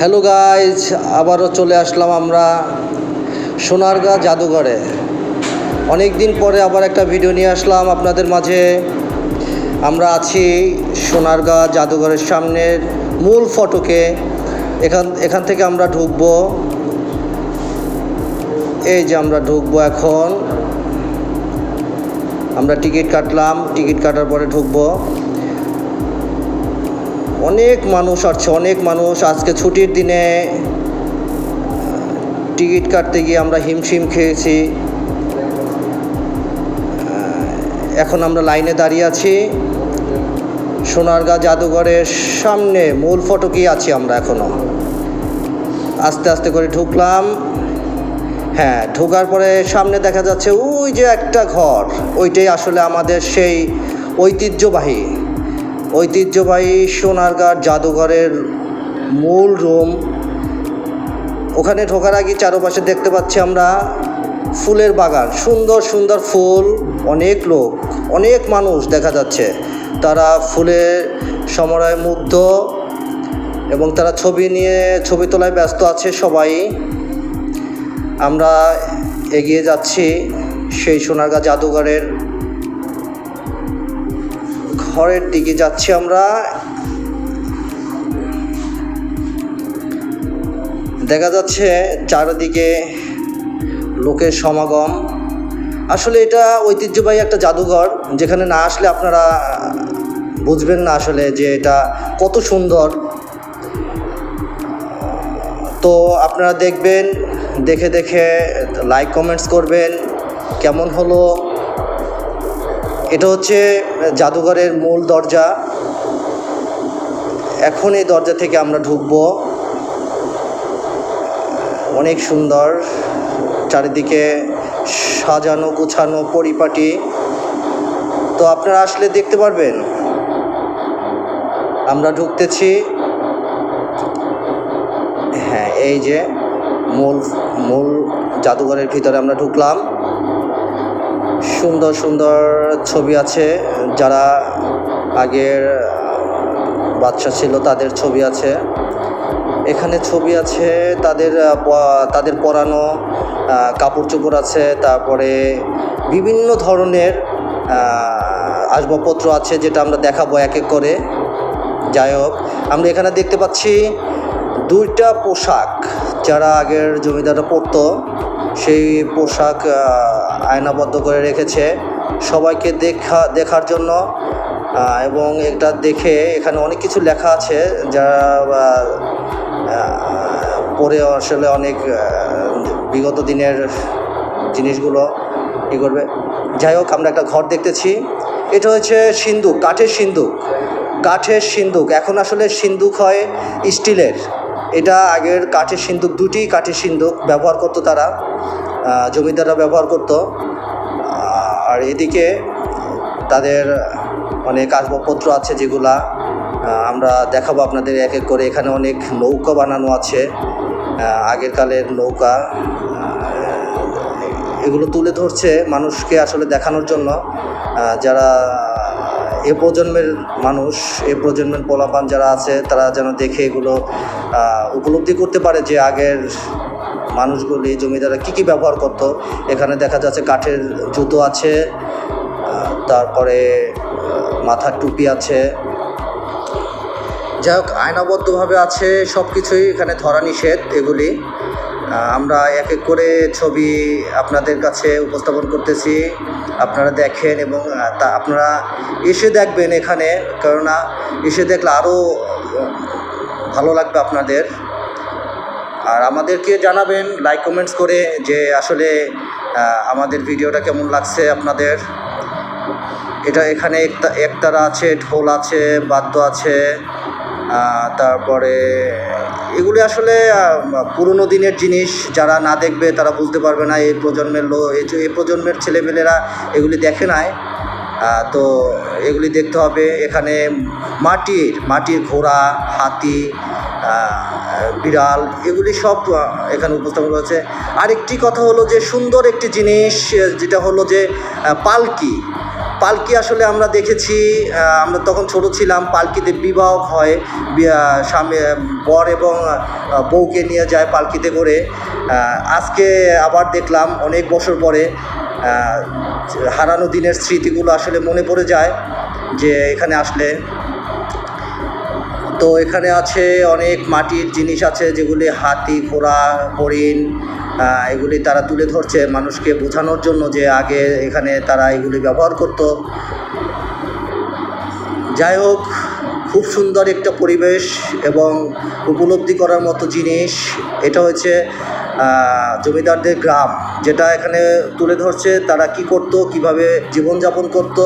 Hello guys, আবারও চলে আসলাম আমরা সোনারগাঁ জাদুঘরে। অনেক দিন পরে আবার একটা ভিডিও নিয়ে আসলাম আপনাদের মাঝে। আমরা আছি সোনারগাঁ জাদুঘরের সামনের মূল ফটকে। এখান থেকে আমরা ঢুকবো। এই যে আমরা ঢুকবো এখন। আমরা টিকিট কাটলাম, টিকিট কাটার পরে ঢুকবো। অনেক মানুষ আসছে, অনেক মানুষ। আজকে ছুটির দিনে টিকিট কাটতে গিয়ে আমরা হিমশিম খেয়েছি। এখন আমরা লাইনে দাঁড়িয়ে আছি সোনারগাঁ জাদুঘরের সামনে মূল ফটকেই আছি আমরা এখনও। আস্তে আস্তে করে ঢুকলাম। হ্যাঁ, ঢোকার পরে সামনে দেখা যাচ্ছে ওই যে একটা ঘর, ওইটাই আসলে আমাদের সেই ঐতিহ্যবাহী সোনারগাঁ জাদুঘরের মূল রুম। ওখানে ঢোকার আগে চারপাশে দেখতে পাচ্ছি আমরা ফুলের বাগান, সুন্দর সুন্দর ফুল, অনেক লোক, অনেক মানুষ দেখা যাচ্ছে। তারা ফুলের সমারোহে মুগ্ধ এবং তারা ছবি তোলায় ব্যস্ত আছে সবাই। আমরা এগিয়ে যাচ্ছি সেই সোনারগাঁ জাদুঘরের ঘরের দিকে যাচ্ছি আমরা। দেখা যাচ্ছে চারিদিকে লোকের সমাগম। আসলে এটা ঐতিহ্যবাহী একটা জাদুঘর, যেখানে না আসলে আপনারা বুঝবেন না আসলে যে এটা কত সুন্দর। তো আপনারা দেখবেন, দেখে লাইক কমেন্টস করবেন কেমন হলো। এটা হচ্ছে জাদুঘরের মূল দরজা। এখন এই দরজা থেকে আমরা ঢুকবো। অনেক সুন্দর, চারিদিকে সাজানো গুছানো পরিপাটি। তো আপনারা আসলে দেখতে পারবেন। আমরা ঢুকতেছি। হ্যাঁ, এই যে মূল জাদুঘরের ভিতরে আমরা ঢুকলাম। সুন্দর সুন্দর ছবি আছে, যারা আগের বাদশা ছিল তাদের ছবি আছে এখানে। ছবি আছে তাদের পরানো কাপড় চোপড় আছে, তারপরে বিভিন্ন ধরনের আসবাবপত্র আছে, যেটা আমরা দেখাবো এক এক করে। যাই হোক, আমরা এখানে দেখতে পাচ্ছি দুইটা পোশাক, যারা আগের জমিদাররা পরতো, সেই পোশাক আয়নাবদ্ধ করে রেখেছে সবাইকে দেখার জন্য। এবং এটা দেখে এখানে অনেক কিছু লেখা আছে, যারা পরে আসলে অনেক বিগত দিনের জিনিসগুলো করবে। যাই হোক, আমরা একটা ঘর দেখতেছি। এটা হচ্ছে সিন্দুক, কাঠের সিন্দুক। এখন আসলে সিন্দুক হয় স্টিলের। এটা আগের কাঠের সিন্দুক, দুটি কাঠের সিন্দুক ব্যবহার করতো তারা, জমিদাররা ব্যবহার করতো। আর এদিকে তাদের অনেক আসবাবপত্র আছে, যেগুলা আমরা দেখাবো আপনাদের এক এক করে। এখানে অনেক নৌকা বানানো আছে, আগের কালের নৌকা। এগুলো তুলে ধরছে মানুষকে আসলে দেখানোর জন্য, যারা এ প্রজন্মের মানুষ, এ প্রজন্মের পোলাপান যারা আছে, তারা যেন দেখে এগুলো উপলব্ধি করতে পারে যে আগের মানুষগুলি, জমিদাররা কী ব্যবহার করতো। এখানে দেখা যাচ্ছে কাঠের জুতো আছে, তারপরে মাথার টুপি আছে। যাই হোক, আয়নাবদ্ধভাবে আছে সব কিছুই, এখানে ধরা নিষেধ এগুলি। আমরা এক এক করে ছবি আপনাদের কাছে উপস্থাপন করতেছি, আপনারা দেখেন এবং আপনারা এসে দেখবেন এখানে, কেননা এসে দেখলে আরও ভালো লাগবে আপনাদের। আর আমাদেরকে জানাবেন লাইক কমেন্টস করে যে আসলে আমাদের ভিডিওটা কেমন লাগছে আপনাদের। এখানে একতারা আছে, ঢোল আছে, বাদ্য আছে। তারপরে এগুলি আসলে পুরনো দিনের জিনিস, যারা না দেখবে তারা বুঝতে পারবে না। এই প্রজন্মের ছেলেমেয়েরা এগুলি দেখে নাই, তো এগুলি দেখতে হবে। এখানে মাটির ঘোড়া, হাতি, বিড়াল, এগুলি সব এখানে উপস্থাপন করেছে। আরেকটি কথা হলো যে সুন্দর একটি জিনিস, যেটা হলো যে পালকি আসলে আমরা দেখেছি, আমরা তখন ছোট ছিলাম, পালকিতে বিবাহ হয়, স্বামী বর এবং বউকে নিয়ে যায় পালকিতে করে। আজকে আবার দেখলাম অনেক বছর পরে হারানো দিনের স্মৃতিগুলো আসলে মনে পড়ে যায় যে এখানে আসলে। তো এখানে আছে অনেক মাটির জিনিস আছে, যেগুলি হাতি, ঘোড়া, হরিণ, এগুলি তারা তুলে ধরছে মানুষকে বোঝানোর জন্য যে আগে এখানে তারা এগুলি ব্যবহার করতো। যাই হোক, খুব সুন্দর একটা পরিবেশ এবং উপলব্ধি করার মতো জিনিস। এটা হচ্ছে জমিদারদের গ্রাম, যেটা এখানে তুলে ধরছে তারা কি করত, কিভাবে জীবনযাপন করত,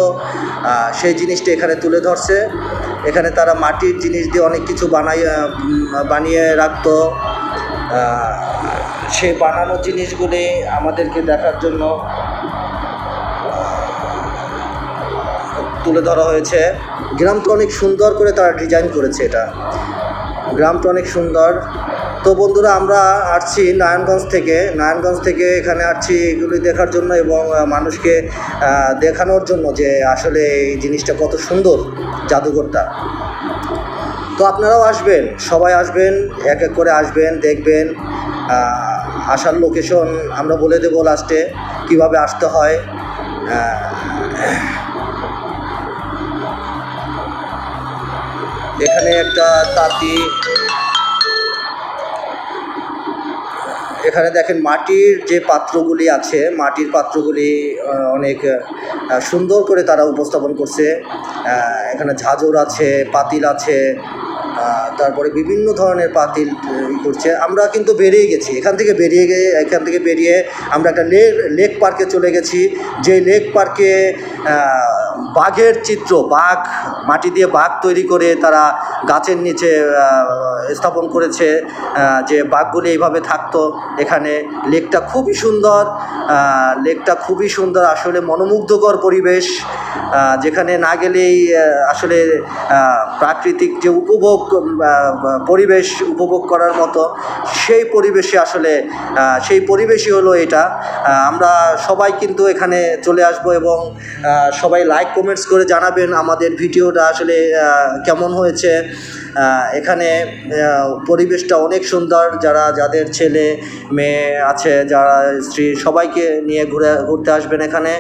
সেই জিনিসটা এখানে তুলে ধরছে। এখানে তারা মাটির জিনিস দিয়ে অনেক কিছু বানিয়ে রাখতো। সেই বানানো জিনিসগুলি আমাদেরকে দেখার জন্য তুলে ধরা হয়েছে। গ্রামটা অনেক সুন্দর করে তারা ডিজাইন করেছে, এটা গ্রামটা অনেক সুন্দর। তো বন্ধুরা, আমরা আসছি নারায়ণগঞ্জ থেকে এখানে আসছি এগুলি দেখার জন্য এবং মানুষকে দেখানোর জন্য যে আসলে এই জিনিসটা কত সুন্দর, জাদুঘরটা। তো আপনারাও আসবেন, সবাই আসবেন, এক এক করে আসবেন, দেখবেন। আসার লোকেশন আমরা বলে দেবো লাস্টে, কিভাবে আসতে হয়। এখানে একটা তাঁতি, এখানে দেখেন মাটির যে পাত্রগুলি আছে, মাটির পাত্রগুলি অনেক সুন্দর করে তারা উপস্থাপন করছে। এখানে ঝাঁঝর আছে, পাতিল আছে, তারপরে বিভিন্ন ধরনের পাতিল করছে। আমরা কিন্তু বেরিয়ে গেছি এখান থেকে বেরিয়ে আমরা একটা লেক পার্কে চলে গেছি। যে লেক পার্কে বাঘের চিত্র, বাঘ, মাটি দিয়ে বাঘ তৈরি করে তারা গাছের নিচে স্থাপন করেছে, যে বাঘগুলি এইভাবে থাকতো এখানে। লেকটা খুবই সুন্দর, আসলে মনোমুগ্ধকর পরিবেশ, যেখানে না গেলেই আসলে প্রাকৃতিক যে পরিবেশ উপভোগ করার মতো, সেই পরিবেশই হলো এটা। আমরা সবাই কিন্তু এখানে চলে আসবো এবং সবাই লাইক কমেন্টস করে জানাবেন আমাদের ভিডিওটা আসলে কেমন হয়েছে। এখানে পরিবেশটা অনেক সুন্দর, যাদের ছেলে মেয়ে আছে, যারা স্ত্রী, সবাইকে নিয়ে ঘুরতে আসবেন এখানে।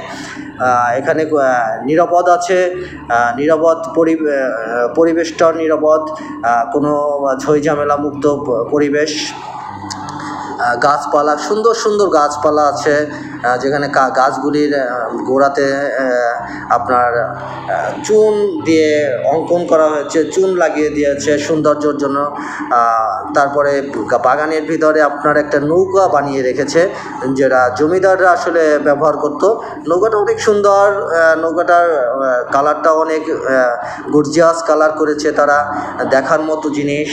এখানে নিরাপদ আছে, পরিবেশটাও নিরাপদ, কোনো ঝই-ঝামেলা মুক্ত পরিবেশ। গাছপালা, সুন্দর গাছপালা আছে, যেখানে গাছগুলির গোড়াতে আপনার চুন দিয়ে অঙ্কন করা হয়েছে, চুন লাগিয়ে দিয়েছে সৌন্দর্যের জন্য। তারপরে বাগানের ভিতরে আপনার একটা নৌকা বানিয়ে রেখেছে, যেটা জমিদাররা আসলে ব্যবহার করতো। নৌকাটা অনেক সুন্দর, নৌকাটার কালারটা অনেক গর্জিয়াস কালার করেছে তারা, দেখার মতো জিনিস।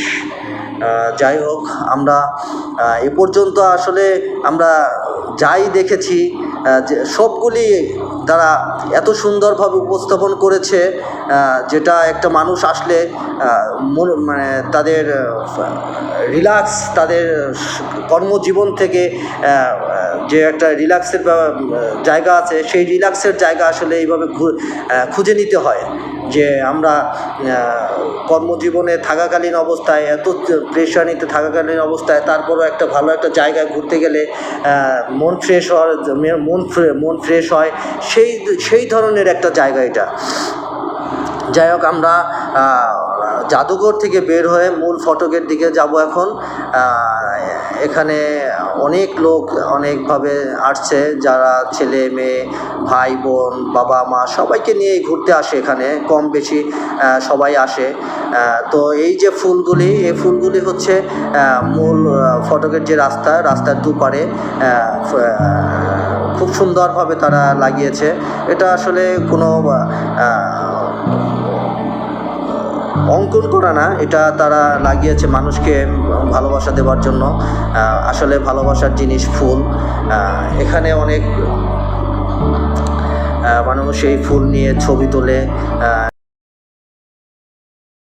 যাই হোক, আমরা এ পর্যন্ত আসলে আমরা যাই দেখেছি, যে সবগুলি তারা এত সুন্দরভাবে উপস্থাপন করেছে, যেটা একটা মানুষ আসলে মানে তাদের রিল্যাক্স, তাদের কর্মজীবন থেকে যে একটা রিল্যাক্সের জায়গা আছে, সেই রিল্যাক্সের জায়গা আসলে এইভাবে খুঁজে নিতে হয়। যে আমরা কর্মজীবনে থাকাকালীন অবস্থায়, এত প্রেশানিতে থাকাকালীন অবস্থায়, তারপরও একটা ভালো একটা জায়গায় ঘুরতে গেলে মন ফ্রেশ হয়, সেই ধরনের একটা জায়গা এটা। যাই হোক, আমরা জাদুঘর থেকে বের হয়ে মূল ফটকের দিকে যাব এখন। এখানে অনেক লোক অনেকভাবে আসছে, যারা ছেলে মেয়ে, ভাই বোন, বাবা মা, সবাইকে নিয়েই ঘুরতে আসে এখানে, কম বেশি সবাই আসে। তো এই যে ফুলগুলি, এই ফুলগুলি হচ্ছে মূল ফটকের যে রাস্তার দুপারে খুব সুন্দরভাবে তারা লাগিয়েছে। এটা আসলে কোনো অঙ্কন করা না, এটা তারা লাগিয়েছে মানুষকে ভালোবাসা দেওয়ার জন্য। আসলে ভালোবাসার জিনিস ফুল। এখানে অনেক মানুষ এই ফুল নিয়ে ছবি তোলে,